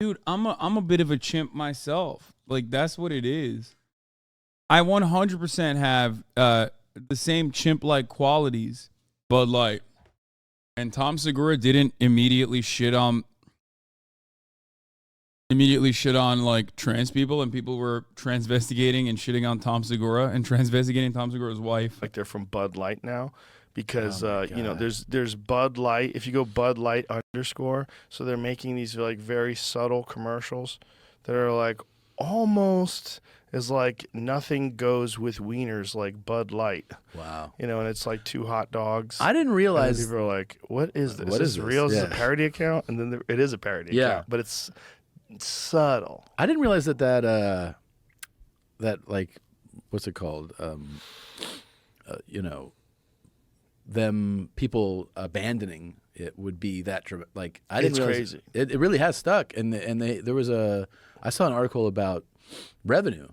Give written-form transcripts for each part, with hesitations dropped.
Dude, I'm a bit of a chimp myself. Like, that's what it is. I 100% have the same chimp-like qualities, Bud Light. And Tom Segura didn't immediately shit on like trans people, and people were transvestigating and shitting on Tom Segura and transvestigating Tom Segura's wife. Like they're from Bud Light now. Because you know, there's Bud Light. If you go Bud Light _, so they're making these like very subtle commercials that are like almost as like nothing goes with wieners like Bud Light. Wow. You know, and it's like 2 hot dogs. I didn't realize. And people are like, "What is this? What is this real? Is this a parody account?" And then it is a parody account, but it's subtle. I didn't realize that like, what's it called? You know, them people abandoning it would be that like I didn't realize crazy. It really has stuck, and there was I saw an article about revenue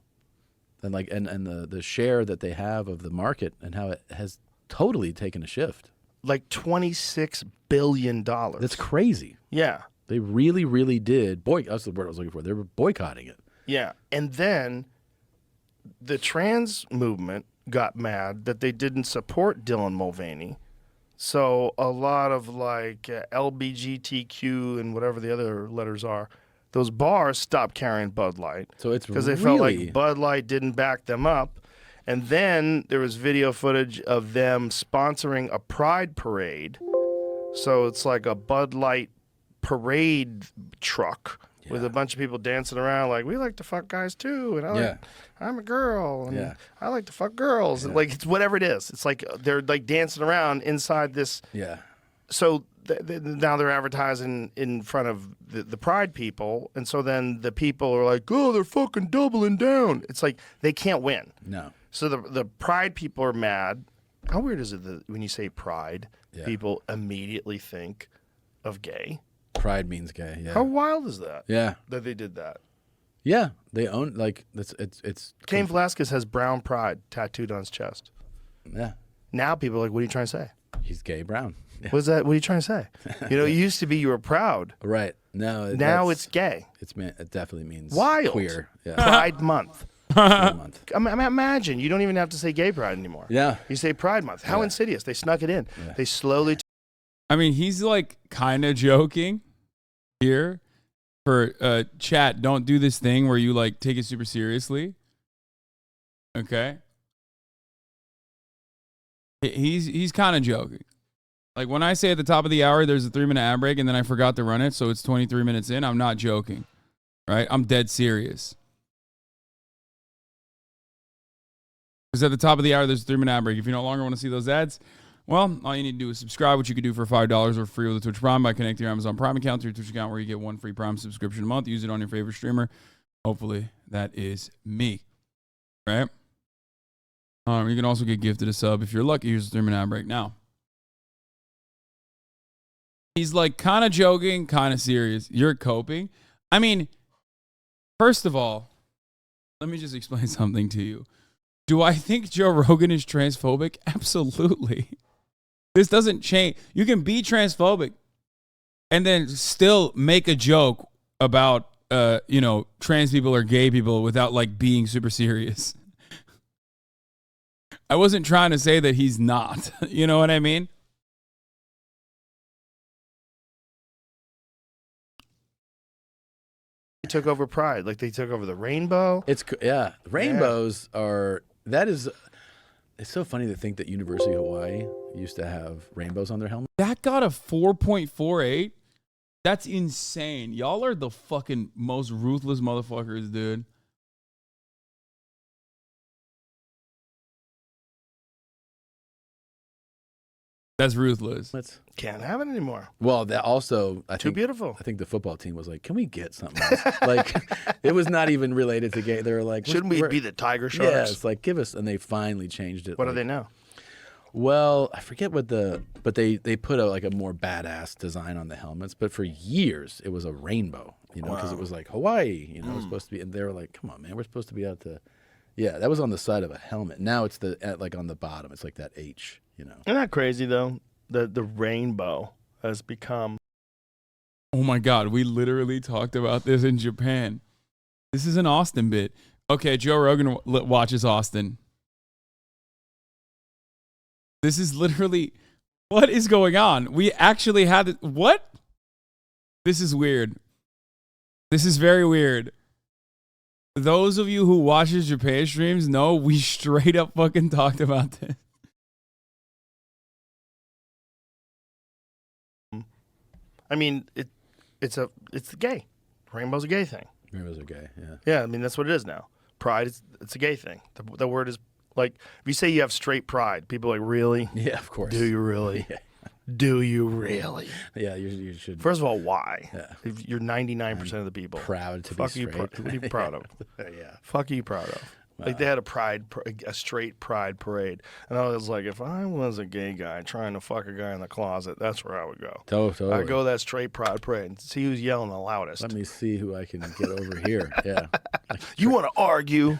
and like and the share that they have of the market and how it has totally taken a shift. Like $26 billion. That's crazy. Yeah. They really did. That's the word I was looking for. They were boycotting it. Yeah. And then the trans movement got mad that they didn't support Dylan Mulvaney. So a lot of like LBGTQ and whatever the other letters are, those bars stopped carrying Bud Light. So it's because they felt like Bud Light didn't back them up. And then there was video footage of them sponsoring a pride parade. So it's like a Bud Light parade truck with a bunch of people dancing around like, we like to fuck guys too, and I'm a girl, and I like to fuck girls. And like, it's whatever it is. It's like they're like dancing around inside this. Yeah. So now they're advertising in front of the pride people, and so then the people are like, oh, they're fucking doubling down. It's like they can't win. No. So the pride people are mad. How weird is it that when you say pride, people immediately think of gay? Pride means gay. Yeah. How wild is that? Yeah. That they did that. Yeah, they own like it's. Cain Velasquez has brown pride tattooed on his chest. Yeah. Now people are like, what are you trying to say? He's gay brown. Yeah. What's that? What are you trying to say? You know, it used to be you were proud. Right. No. Now it's gay. It definitely means wild. Queer. Yeah. Pride Month. Month. Imagine you don't even have to say Gay Pride anymore. Yeah. You say Pride Month. How insidious! They snuck it in. Yeah. They slowly. I mean, he's like kind of joking here for chat. Don't do this thing where you like take it super seriously. Okay. He's kind of joking. Like when I say at the top of the hour, there's a 3-minute ad break and then I forgot to run it. So it's 23 minutes in. I'm not joking. Right. I'm dead serious. Because at the top of the hour, there's a 3-minute ad break. If you no longer want to see those ads, well, all you need to do is subscribe, which you can do for $5 or free with a Twitch Prime by connecting your Amazon Prime account to your Twitch account, where you get 1 free Prime subscription a month. Use it on your favorite streamer. Hopefully, that is me. Right? You can also get gifted a sub if you're lucky. Here's a 3-minute ad break now. He's like kind of joking, kind of serious. You're coping. I mean, first of all, let me just explain something to you. Do I think Joe Rogan is transphobic? Absolutely. This doesn't change. You can be transphobic and then still make a joke about, trans people or gay people without like being super serious. I wasn't trying to say that he's not. You know what I mean? They took over Pride. Like they took over the rainbow. Rainbows are... It's so funny to think that University of Hawaii used to have rainbows on their helmet. That got a 4.48. That's insane. Y'all are the fucking most ruthless motherfuckers, dude. That's ruthless. Can't have it anymore. Well, that also, Too beautiful. I think the football team was like, can we get something else? Like, it was not even related to gay. They were like, shouldn't we be the Tiger Sharks? Yeah, it's like, give us, and they finally changed it. What are they now? Well, I forget what but they put a more badass design on the helmets. But for years, it was a rainbow, because it was like Hawaii, it was supposed to be. And they were like, come on, man, we're supposed to be out to, that was on the side of a helmet. Now it's on the bottom. It's like that H, Isn't that crazy, though? The rainbow has become... Oh my God, we literally talked about this in Japan. This is an Austin bit. Okay, Joe Rogan watches Austin. This is literally, what is going on? We actually had it. What? This is weird. This is very weird. Those of you who watches Japan streams know we straight up fucking talked about this. I mean, it's gay. Rainbow's a gay thing. Rainbows are gay. Yeah. Yeah, I mean that's what it is now. Pride it's a gay thing. The word is like if you say you have straight pride, people are like, really? Yeah, of course. Do you really? Yeah. Do you really? Yeah, you should. First of all, why? Yeah. If you're 99% of the people. Proud to Fuck be you, straight. what are you proud of? Yeah. Fuck are you proud of? Like they had a straight pride parade, and I was like, if I was a gay guy trying to fuck a guy in the closet, that's where I would go. Totally. I'd go to that straight pride parade and see who's yelling the loudest. Let me see who I can get over here. Yeah. You want to argue?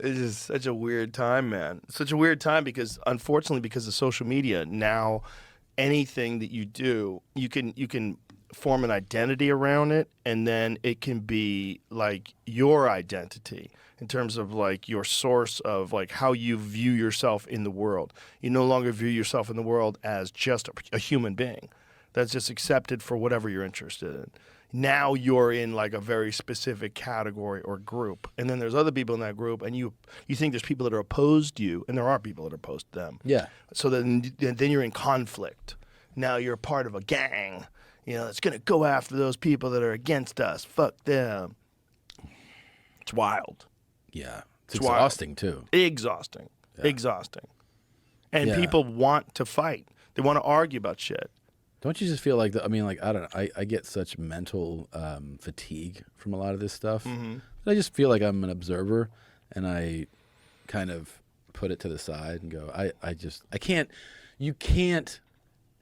It's just such a weird time, man. Such a weird time because, unfortunately, because of social media, now anything that you do, you can form an identity around it, and then it can be like your identity in terms of like your source of like how you view yourself in the world. You no longer view yourself in the world as just a human being that's just accepted for whatever you're interested in. Now you're in like a very specific category or group, and then there's other people in that group, and you think there's people that are opposed to you, and there are people that are opposed to them. Yeah. So then you're in conflict. Now you're a part of a gang. You know, it's going to go after those people that are against us. Fuck them. It's wild. Yeah. It's It's wild. exhausting too. Exhausting. Yeah. Exhausting. And Yeah. people want to fight. They want to argue about shit. Don't you just feel like, I don't know, I get such mental fatigue from a lot of this stuff. Mm-hmm. I just feel like I'm an observer, and I kind of put it to the side and go, you can't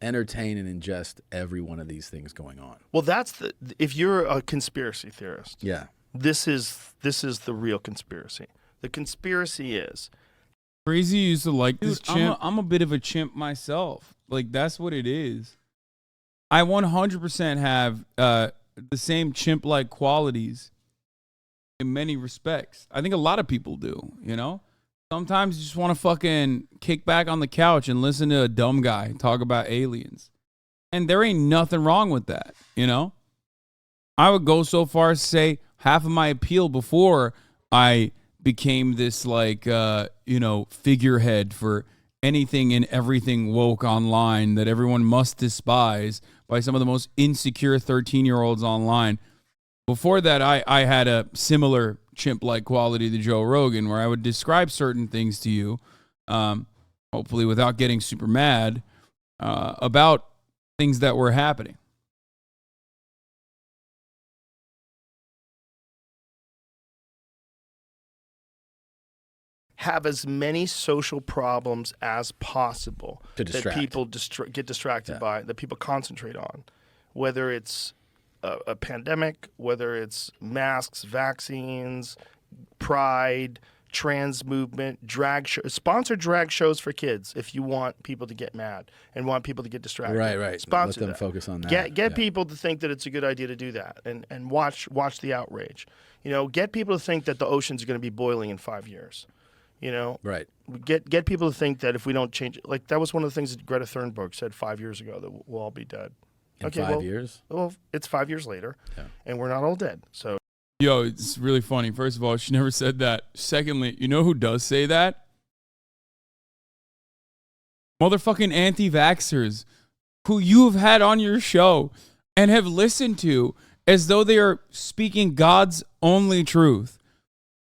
entertain and ingest every one of these things going on. Well, if you're a conspiracy theorist, Yeah. this is the real conspiracy. The conspiracy is Crazy used to like this Dude, chimp. I'm a bit of a chimp myself. Like, that's what it is. I 100% have the same chimp-like qualities in many respects. I think a lot of people do, you know? Sometimes you just want to fucking kick back on the couch and listen to a dumb guy talk about aliens. And there ain't nothing wrong with that, you know? I would go so far as to say half of my appeal before I became this like, figurehead for anything and everything woke online that everyone must despise by some of the most insecure 13-year-olds online. Before that, I had a similar chimp-like quality to Joe Rogan where I would describe certain things to you, hopefully without getting super mad, about things that were happening. have as many social problems as possible To that distract. people get distracted by, that people concentrate on, whether it's a pandemic, whether it's masks, vaccines, pride, trans movement, sponsor drag shows for kids if you want people to get mad and want people to get distracted. Right. Sponsor Let them that. focus on that. Get Yeah. people to think that it's a good idea to do that and watch the outrage. You know, get people to think that the oceans are going to be boiling in 5 years. You know, Right. Get people to think that if we don't change it, like that was one of the things that Greta Thunberg said 5 years ago, that we'll all be dead. In 5 years? Well, it's 5 years later, and we're not all dead. So, Yo, it's really funny. First of all, she never said that. Secondly, you know who does say that? Motherfucking anti-vaxxers who you have had on your show and have listened to as though they are speaking God's only truth.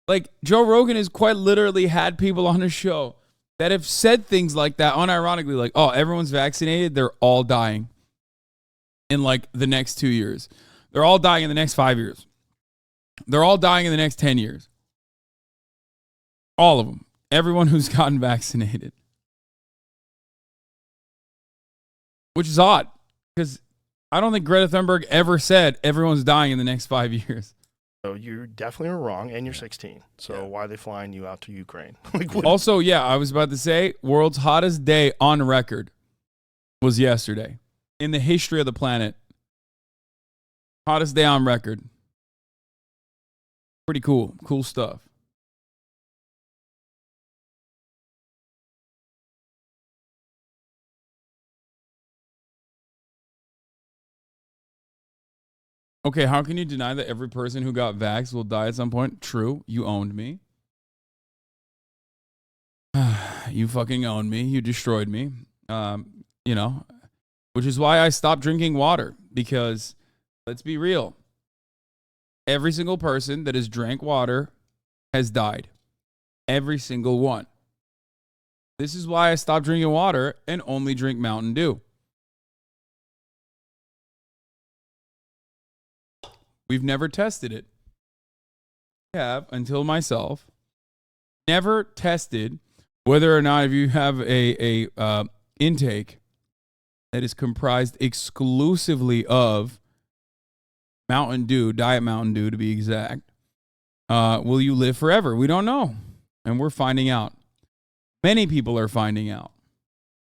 Like, Joe Rogan has quite literally had people on his show that have said things like that unironically, like, oh, everyone's vaccinated, they're all dying in like the next 2 years. They're all dying in the next 5 years. They're all dying in the next 10 years. All of them. Everyone who's gotten vaccinated. Which is odd, because I don't think Greta Thunberg ever said everyone's dying in the next 5 years. you definitely are wrong, and you're 16. So why are they flying you out to Ukraine? Like, what? Also, yeah, I was about to say, world's hottest day on record. was yesterday. In the history of the planet. Hottest day on record. Pretty cool. Cool stuff. Okay, how can you deny that every person who got vaxxed will die at some point? True. You owned me. You fucking owned me. You destroyed me. You know, which is why I stopped drinking water. Because, let's be real. Every single person that has drank water has died. Every single one. This is why I stopped drinking water and only drink Mountain Dew. We've never tested it. I have, until myself, never tested whether or not if you have a intake that is comprised exclusively of Mountain Dew, Diet Mountain Dew to be exact, will you live forever? We don't know. And we're finding out. Many people are finding out.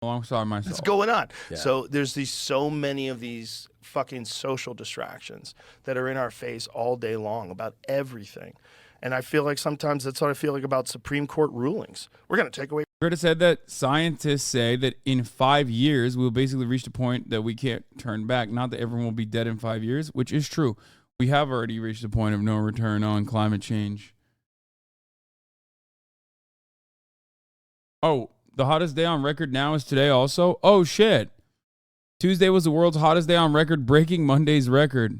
Alongside myself. What's going on? Yeah. So there's so many of these fucking social distractions that are in our face all day long about everything. And I feel like sometimes that's what I feel like about Supreme Court rulings. We're going to take away. Greta said that scientists say that in 5 years, we'll basically reach the point that we can't turn back. Not that everyone will be dead in 5 years, which is true. We have already reached the point of no return on climate change. Oh, the hottest day on record now is today also? Oh, shit. Tuesday was the world's hottest day on record, breaking Monday's record.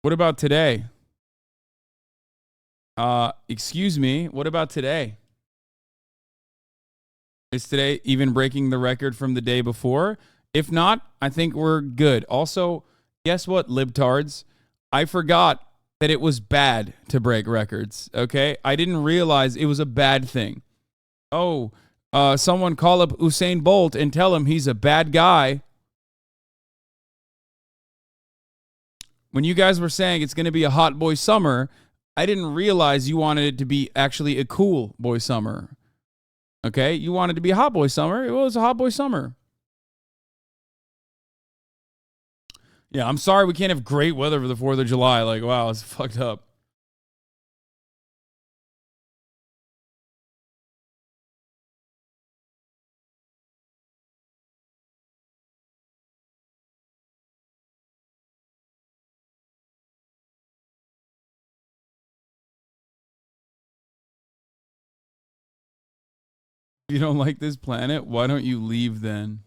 What about today? Excuse me, what about today? Is today even breaking the record from the day before? If not, I think we're good. Also, guess what, libtards? I forgot that it was bad to break records, okay? I didn't realize it was a bad thing. Oh, someone call up Usain Bolt and tell him he's a bad guy. When you guys were saying it's going to be a hot boy summer, I didn't realize you wanted it to be actually a cool boy summer. Okay? You wanted it to be a hot boy summer. It was a hot boy summer. Yeah, I'm sorry we can't have great weather for the 4th of July. Like, wow, it's fucked up. If you don't like this planet, why don't you leave then?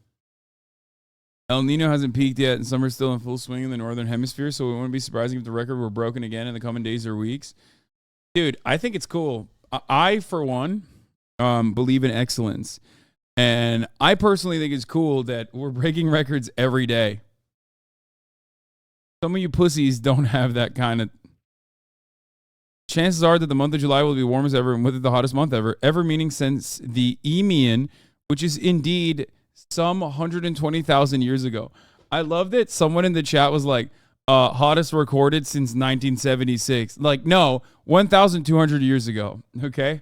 El Nino hasn't peaked yet, and summer's still in full swing in the northern hemisphere, so it wouldn't be surprising if the record were broken again in the coming days or weeks. Dude, I think it's cool. I for one, believe in excellence. And I personally think it's cool that we're breaking records every day. Some of you pussies don't have that kind of... Chances are that the month of July will be warm as ever and with it the hottest month ever. Ever meaning since the Eemian, which is indeed some 120,000 years ago. I love that someone in the chat was like, hottest recorded since 1976. Like, no, 1,200 years ago. Okay?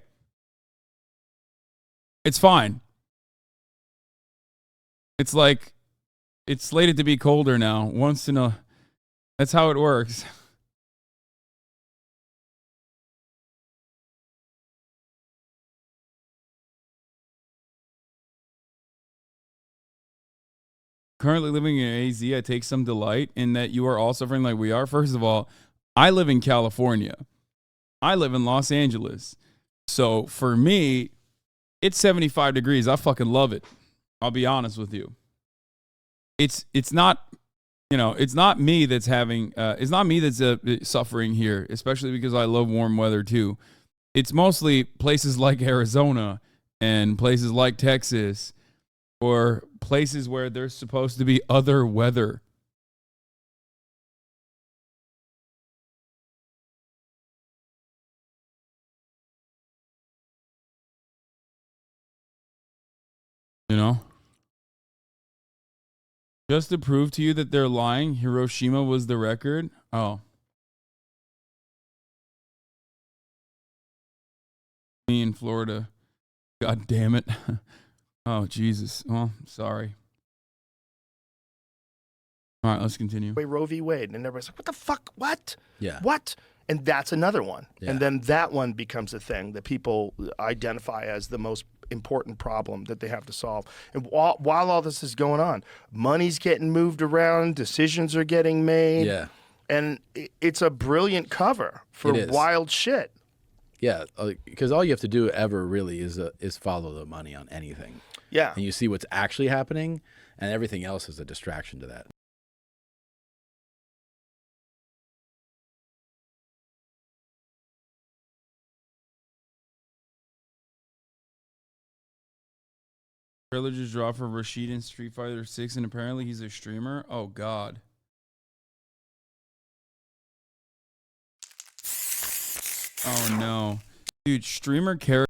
It's fine. It's like, it's slated to be colder now. Once in a... That's how it works. Currently living in AZ, I take some delight in that you are all suffering like we are. First of all, I live in California. I live in Los Angeles. So for me, it's 75 degrees. I fucking love it. I'll be honest with you. It's not, you know, it's not me that's having, it's not me that's suffering here, especially because I love warm weather too. It's mostly places like Arizona and places like Texas or places where there's supposed to be other weather. You know? Just to prove to you that they're lying, Hiroshima was the record. Oh. Me in Florida. God damn it. Oh, Jesus. Well, sorry. All right, let's continue. Roe v. Wade, and everybody's like, "What the fuck? What? Yeah. What?" And that's another one. Yeah. And then that one becomes a thing that people identify as the most important problem that they have to solve. And while all this is going on, money's getting moved around, decisions are getting made. Yeah. And it's a brilliant cover for wild shit. Yeah, because all you have to do ever really is follow the money on anything. Yeah. And you see what's actually happening, and everything else is a distraction to that. Trailer just dropped for Rashid in Street Fighter 6, and apparently he's a streamer. Oh, God. Oh, no. Dude, streamer character.